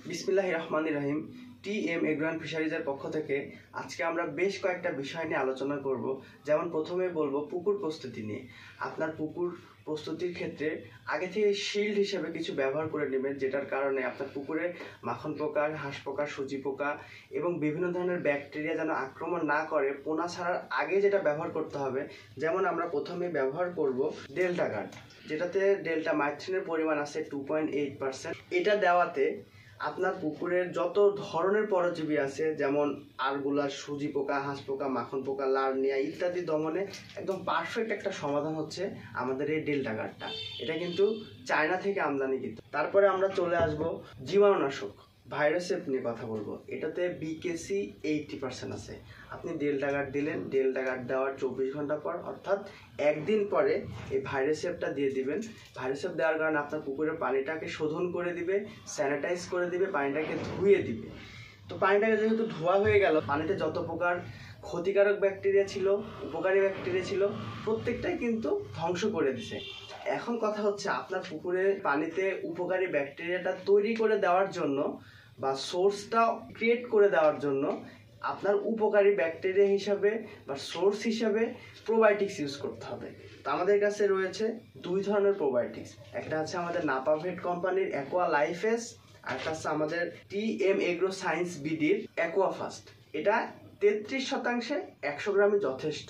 বিসমিল্লাহির রহমানির রহিম। TM agro and ফিশারিজের পক্ষ থেকে আজকে আমরা বেশ কয়েকটা বিষয় নিয়ে আলোচনা করব। যেমন প্রথমে বলবো পুকুর প্রস্তুতি নিয়ে। আপনার পুকুর প্রস্তুতির ক্ষেত্রে আগে থেকে শিল্ড হিসেবে কিছু ব্যবহার করে নেবেন, যেটার কারণে আপনার পুকুরে মাখন পোকা, হাঁস পোকা, সুজি পোকা এবং বিভিন্ন ধরনের ব্যাকটেরিয়া যেন আক্রমণ না করে। পোনা ছাড়ার আগে যেটা ব্যবহার করতে হবে, যেমন আমরা প্রথমে ব্যবহার করব ডেল্টা গার্ড, যেটাতে ডেল্টা মাইথ্রিনের পরিমাণ আছে 2.8%। এটা দেওয়াতে আপনার পুকুরের যত ধরনের পরজীবী আছে, যেমন আরগুলা, সুজি পোকা, হাঁস পোকা, মাখন পোকা, লার্নিয়া ইত্যাদি দমনে একদম পারফেক্ট একটা সমাধান হচ্ছে আমাদের এই ডেল্টা গার্ডটা। এটা কিন্তু চায়না থেকে আমদানি কিন্তু। তারপরে আমরা চলে আসব জীবাণুনাশক ভাইরাসেপ নিয়ে কথা বলবো। এটাতে বিকেসি 80% আছে। আপনি ডেল্টা গার্ড দিলেন, ডেল্টা গার্ড দেওয়ার 24 ঘন্টা পর অর্থাৎ একদিন পরে এই ভাইরাসেপটা দিয়ে দিবেন। ভাইরাসেপ দেওয়ার কারণে আপনার পুকুরের পানিটাকে শোধন করে দিবে, স্যানিটাইজ করে দিবে, পানিটাকে ধুয়ে দিবে। তো পানিটাকে যেহেতু ধোয়া হয়ে গেল, পানিতে যত প্রকার ক্ষতিকারক ব্যাকটেরিয়া ছিল, উপকারী ব্যাকটেরিয়া ছিল, প্রত্যেকটাই কিন্তু ধ্বংস করে দিছে। এখন কথা হচ্ছে আপনার পুকুরে পানিতে উপকারী ব্যাকটেরিয়াটা তৈরি করে দেওয়ার জন্য বা সোর্সটা ক্রিয়েট করে দেওয়ার জন্য আপনার উপকারী ব্যাকটেরিয়া হিসাবে বা সোর্স হিসাবে প্রোবায়োটিক্স ইউজ করতে হবে। তো আমাদের কাছে রয়েছে দুই ধরনের প্রোবায়োটিক্স। একটা হচ্ছে আমাদের নাপাভেট কোম্পানির অ্যাকোয়া লাইফেস, আর একটা হচ্ছে আমাদের টিএম এগ্রো সায়েন্স বিডির অ্যাকোয়া ফাস্ট। এটা 33% 100 গ্রামই যথেষ্ট,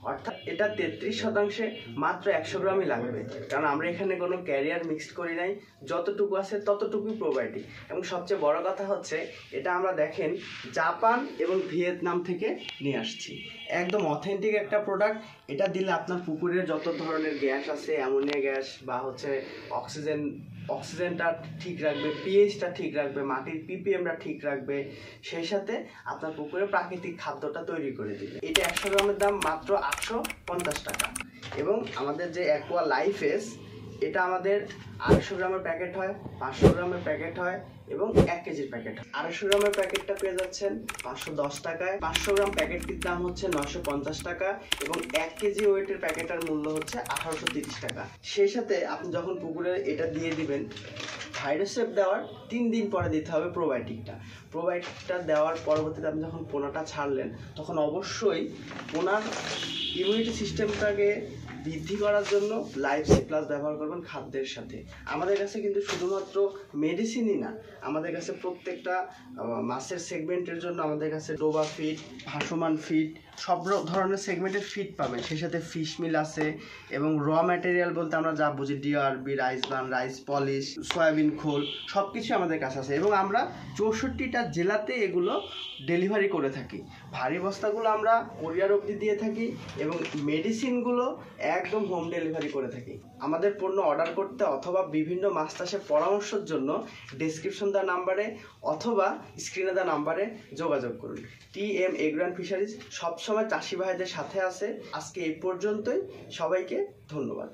অর্থাৎ এটা 33% মাত্র 100 গ্রামই লাগবে, কারণ আমরা এখানে কোনো ক্যারিয়ার মিক্সড করি নাই। যতটুকু আছে ততটুকুই প্রোবায়োটিক। এবং সবচেয়ে বড় কথা হচ্ছে এটা আমরা দেখেন জাপান এবং ভিয়েতনাম থেকে নিয়ে আসছি, একদম অথেন্টিক একটা প্রোডাক্ট। এটা দিলে আপনার পুকুরের যত ধরনের গ্যাস আছে, অ্যামোনিয়া গ্যাস বা হচ্ছে অক্সিজেনটা ঠিক রাখবে, পিএইচটা ঠিক রাখবে, মাটির পিপিএমটা ঠিক রাখবে, সেই সাথে আপনার পুকুরে প্রাকৃতিক খাদ্যটা তৈরি করে দিবে। এটা 100 গ্রামের দাম মাত্র 850 টাকা। এবং আমাদের যে অ্যাকোয়া লাইফেস, এটা আমাদের 250 গ্রামের প্যাকেট হয়, 500 গ্রামের প্যাকেট হয় এবং 1 কেজির প্যাকেট হয়। 250 গ্রামের প্যাকেটটা পেয়ে যাচ্ছেন 510 টাকায়, 500 গ্রাম প্যাকেটটির দাম হচ্ছে 950 টাকা এবং 1 কেজি ওয়েটের প্যাকেটের মূল্য হচ্ছে 1830 টাকা। সেই সাথে আপনি যখন পুকুরে এটা দিয়ে দিবেন, ভাইরাসেপ দেওয়ার 3 দিন পরে দিতে হবে প্রোবায়োটিকটা দেওয়ার পরবর্তীতে আপনি যখন পোনাটা ছাড়লেন, তখন অবশ্যই পোনার ইমিউনিটি সিস্টেমটাকে বৃদ্ধি করার জন্য লাইফ সি প্লাস ব্যবহার করবেন খাদ্যের সাথে। আমাদের কাছে কিন্তু শুধুমাত্র মেডিসিনই না, আমাদের কাছে প্রত্যেকটা মাছের সেগমেন্টের জন্য আমাদের কাছে ডোবা ফিড, ভাসমান ফিড, সব ধরনের সেগমেন্টের ফিড পাবেন। সেই সাথে ফিশ মিল আছে এবং র ম্যাটেরিয়াল বলতে আমরা যা বুঝি DRB, rice bran, rice polish, soybean খোল, সব কিছু আমাদের কাছে আছে। এবং আমরা 64টা জেলাতে এগুলো ডেলিভারি করে থাকি। ভারী বস্তাগুলো আমরা কোরিয়ার অবধি দিয়ে থাকি এবং মেডিসিনগুলো একদম হোম ডেলিভারি করে থাকি। আমাদের পণ্য অর্ডার করতে অথবা বিভিন্ন মাছ চাষের পরামর্শের জন্য ডেসক্রিপশন দেওয়া নাম্বারে অথবা স্ক্রিনে দেওয়া নাম্বারে যোগাযোগ করুন। টিএম এগ্রো অ্যান্ড ফিশারিজ সবসময় চাষি ভাইদের সাথে আছে। আজকে এই পর্যন্তই, সবাইকে ধন্যবাদ।